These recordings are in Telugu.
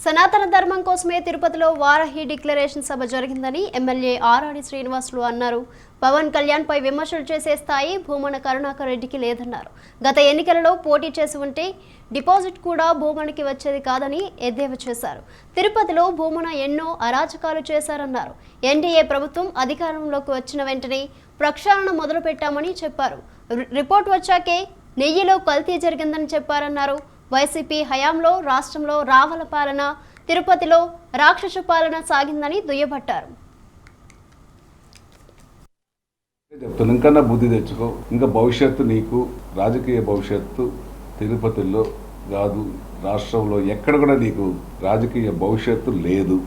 సనాతన ధర్మం కోసమే తిరుపతిలో వారాహి డిక్లరేషన్ సభ జరిగిందని ఎమ్మెల్యే ఆరాడి శ్రీనివాసులు అన్నారు. పవన్ కళ్యాణ్ పై విమర్శలు చేసే స్థాయి భూమన కరుణాకర్ రెడ్డికి లేదన్నారు. గత ఎన్నికలలో పోటీ చేసి ఉంటే డిపాజిట్ కూడా భూమనకి వచ్చేది కాదని ఎద్దేవా చేశారు. తిరుపతిలో భూమన ఎన్నో అరాచకాలు చేశారన్నారు. ఎన్డీఏ ప్రభుత్వం అధికారంలోకి వచ్చిన వెంటనే ప్రక్షాళన మొదలుపెట్టామని చెప్పారు. రిపోర్ట్ వచ్చాకే నెయ్యిలో కల్తీ జరిగిందని చెప్పారన్నారు. వైసీపీ హయాంలో రాష్ట్రంలో రావల పాలన, తిరుపతిలో రాక్షస పాలన సాగిందని దుయ్యబట్టారు. ఇంకా బుద్ధి తెచ్చుకో, ఇంకా భవిష్యత్తు నీకు రాజకీయ భవిష్యత్తు తిరుపతిలో కాదు, రాష్ట్రంలో ఎక్కడ కూడా నీకు రాజకీయ భవిష్యత్తు లేదు.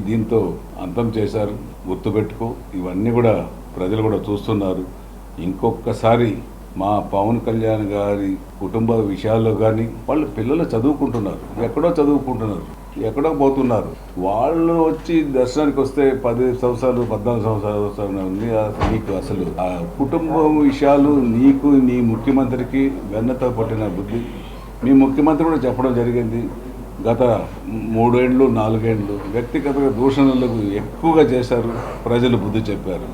దీంతో అంతం చేశారు, గుర్తుపెట్టుకో. ఇవన్నీ కూడా ప్రజలు కూడా చూస్తున్నారు. ఇంకొకసారి మా పవన్ కళ్యాణ్ గారి కుటుంబ విషయాల్లో కానీ వాళ్ళు పిల్లలు చదువుకుంటున్నారు, ఎక్కడో చదువుకుంటున్నారు, ఎక్కడో పోతున్నారు. వాళ్ళు వచ్చి దర్శనానికి వస్తే 10 సంవత్సరాలు 14 సంవత్సరాలు ఉంది. నీకు అసలు ఆ కుటుంబం విషయాలు నీకు నీ ముఖ్యమంత్రికి వెన్నతో పట్టిన బుద్ధి మీ ముఖ్యమంత్రి కూడా చెప్పడం జరిగింది. గత 3 ఏళ్ళు 4 ఏళ్ళు వ్యక్తిగత దూషణలకు ఎక్కువగా చేశారు, ప్రజలు బుద్ధి చెప్పారు.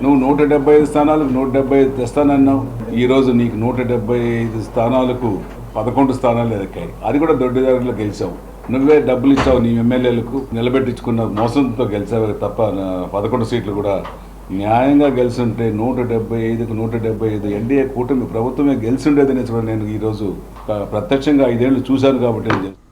నువ్వు 175 స్థానాలకు 175 తెస్తానన్నావు. ఈరోజు నీకు 175 స్థానాలకు 11 స్థానాలు ఎక్కాయి. అది కూడా దొడ్డిదారులు గెలిచావు. నువ్వే డబ్బులు ఇచ్చావు నీ ఎమ్మెల్యేలకు, నిలబెట్టించుకున్న మోసంతో గెలిచావు తప్ప 11 సీట్లు కూడా న్యాయంగా గెలిచుంటే 175కు 175 ఎన్డీఏ కూటమి ప్రభుత్వమే గెలిచిండేదని నేను ఈరోజు ప్రత్యక్షంగా 5 ఏళ్ళు చూశాను కాబట్టి